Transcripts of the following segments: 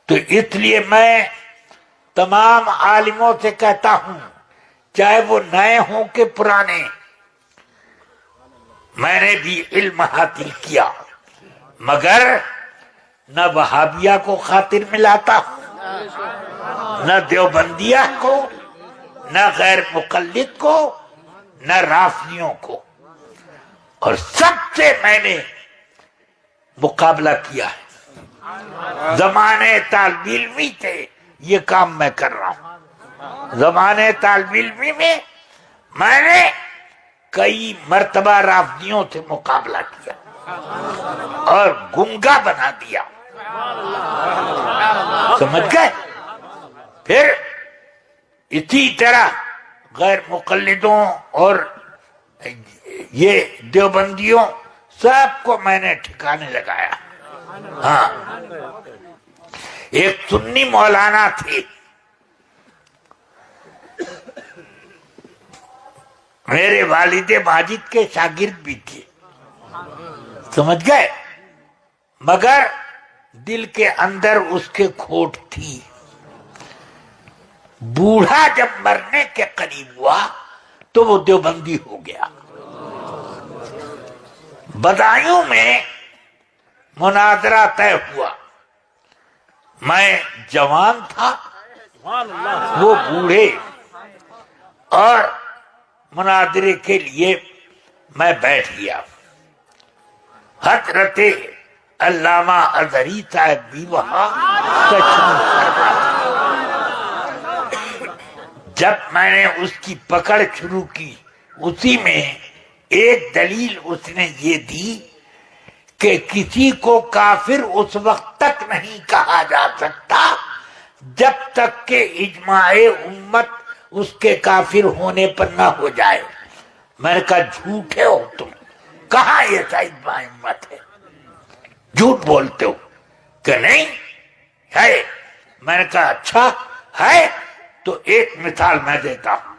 تو اس لیے میں تمام عالموں سے کہتا ہوں، چاہے وہ نئے ہوں کہ پرانے، میں نے بھی علم حاصل کیا، مگر نہ وہابیہ کو خاطر ملاتا ہوں، نہ دیوبندیہ کو، نہ غیر مقلد کو، نہ رافضیوں کو، اور سب سے میں نے مقابلہ کیا ہے۔ زمانے طالب علمی تھے یہ کام میں کر رہا ہوں۔ زمانے طالب علمی میں میں نے کئی مرتبہ رافضیوں سے مقابلہ کیا اور گنگا بنا دیا، سمجھ گئے؟ پھر اسی طرح غیر مقلدوں اور یہ دیوبندیوں سب کو میں نے ٹھکانے لگایا۔ ہاں، ایک سنی مولانا تھے، میرے والد ماجد کے شاگرد بھی تھے، سمجھ گئے؟ مگر دل کے اندر اس کے کھوٹ تھی۔ بوڑھا جب مرنے کے قریب ہوا تو وہ دیوبندی ہو گیا۔ بدایوں میں مناظرہ طے ہوا، میں جوان تھا، وہ بوڑھے، اور مناظرے کے لیے میں بیٹھ گیا۔ حضرت علامہ اظہری صاحب بھی وہاں تشریف فرما تھے۔ جب میں نے اس کی پکڑ شروع کی، اسی میں ایک دلیل اس نے یہ دی کہ کسی کو کافر اس وقت تک نہیں کہا جا سکتا جب تک کہ اجماع امت اس کے کافر ہونے پر نہ ہو جائے۔ میں نے کہا جھوٹے ہو تم، کہاں ایسا اجماع امت ہے؟ جھوٹ بولتے ہو کہ نہیں ہے؟ میں نے کہا اچھا ہے تو ایک مثال میں دیتا ہوں۔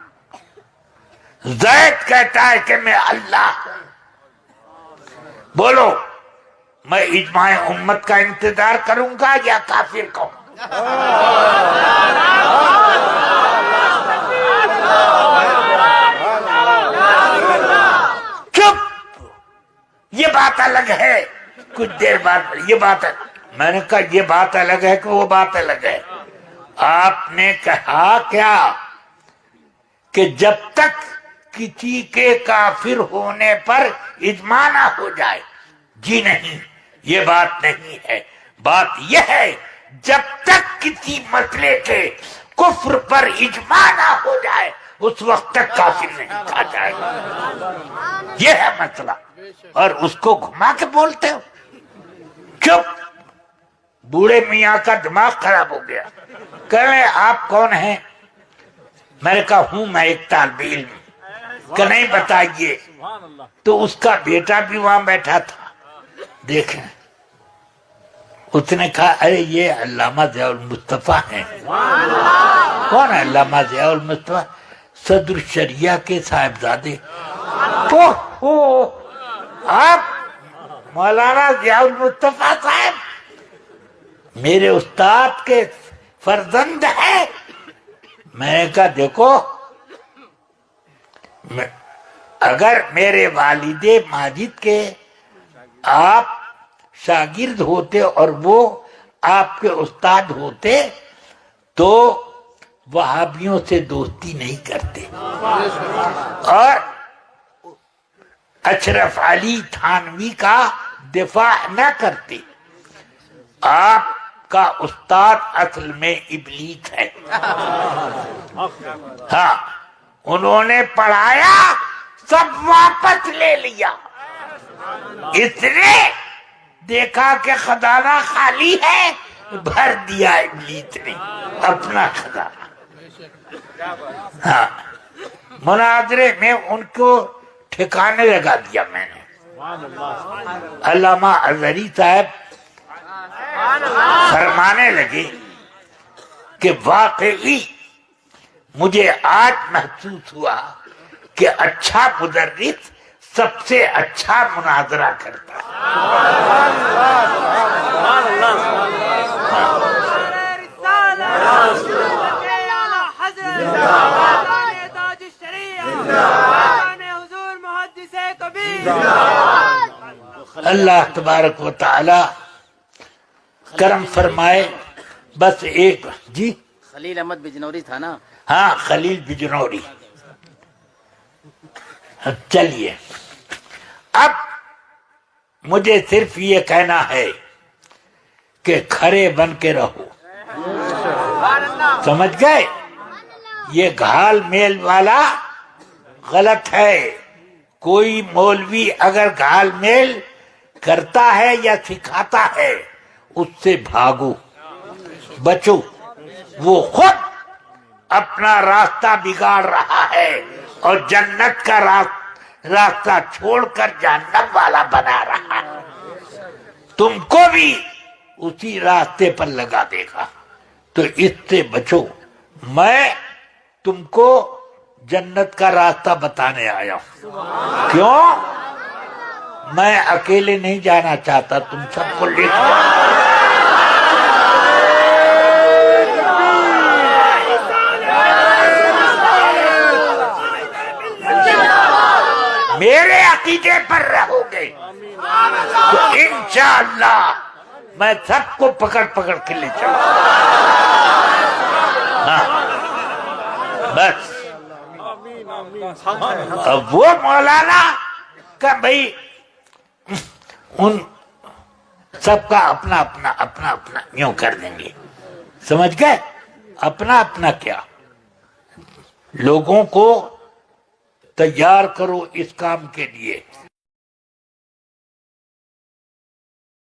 زید کہتا ہے کہ میں اللہ ہوں، بولو میں اجماع امت کا انتظار کروں گا یا کافر کہوں؟ چپ، یہ بات الگ ہے۔ کچھ دیر بعد یہ بات، میں نے کہا یہ بات الگ ہے کہ وہ بات الگ ہے؟ آپ نے کہا کیا کہ جب تک کسی کے کافر ہونے پر اجماع نہ ہو جائے؟ جی نہیں، یہ بات نہیں ہے۔ بات یہ ہے جب تک کسی مسئلے کے کفر پر اجماع نہ ہو جائے اس وقت تک کافر نہیں کہا جائے گا۔ یہ ہے مسئلہ، اور اس کو گھما کے بولتے ہو۔ چپ، بوڑھے میاں کا دماغ خراب ہو گیا۔ کہہ رہے آپ کون ہیں؟ میں نے کہا ہوں میں ایک طالب علم۔ کہ نہیں بتائیے؟ تو اس کا بیٹا بھی وہاں بیٹھا تھا، دیکھیں، اس نے کہا ارے یہ علامہ ضیاء المصطفیٰ ہیں۔ کون ہے علامہ ضیاء المصطفیٰ؟ صدر شریعہ کے صاحبزادے۔ آپ مولانا ضیاء المصطفیٰ صاحب میرے استاد کے فرزند ہیں؟ میں نے کہا دیکھو، اگر میرے والد ماجد کے آپ شاگرد ہوتے اور وہ آپ کے استاد ہوتے تو وہابیوں سے دوستی نہیں کرتے اور اشرف علی تھانوی کا دفاع نہ کرتے۔ آپ کا استاد اصل میں ابلیس ہے۔ ہاں، انہوں نے پڑھایا، سب واپس لے لیا۔ اس نے دیکھا کہ خزانہ خالی ہے، بھر دیا ابلیس نے اپنا خزانہ۔ ہاں، مناظرے میں ان کو ٹھکانے لگا دیا میں نے۔ علامہ اظہری صاحب فرمانے لگے کہ واقعی مجھے آج محسوس ہوا کہ اچھا مدرس سب سے اچھا مناظرہ کرتا ہے۔ اللہ تبارک و تعالی کرم فرمائے. بس ایک جی خلیل احمد بجنوری تھا نا. ہاں خلیل بجنوری. چلیے اب مجھے صرف یہ کہنا ہے کہ کھڑے بن کے رہو. سمجھ گئے؟ یہ گھال میل والا غلط ہے. کوئی مولوی اگر گھال میل کرتا ہے یا سکھاتا ہے اس سے بھاگو، بچو. وہ خود اپنا راستہ بگاڑ رہا ہے اور جنت کا راستہ چھوڑ کر جہنم والا بنا رہا ہے. تم کو بھی اسی راستے پر لگا دے گا، تو اس سے بچو. میں تم کو جنت کا راستہ بتانے آیا ہوں. کیوں؟ میں اکیلے نہیں جانا چاہتا، تم سب کو لے کر. میرے عقیدے پر رہو گے تو انشاءاللہ میں سب کو پکڑ پکڑ کے لے چلوں. بس اب وہ مولانا کا بھائی ان سب کا اپنا اپنا اپنا اپنا یوں کر دیں گے. سمجھ گئے؟ اپنا اپنا کیا. لوگوں کو تیار کرو اس کام کے لیے.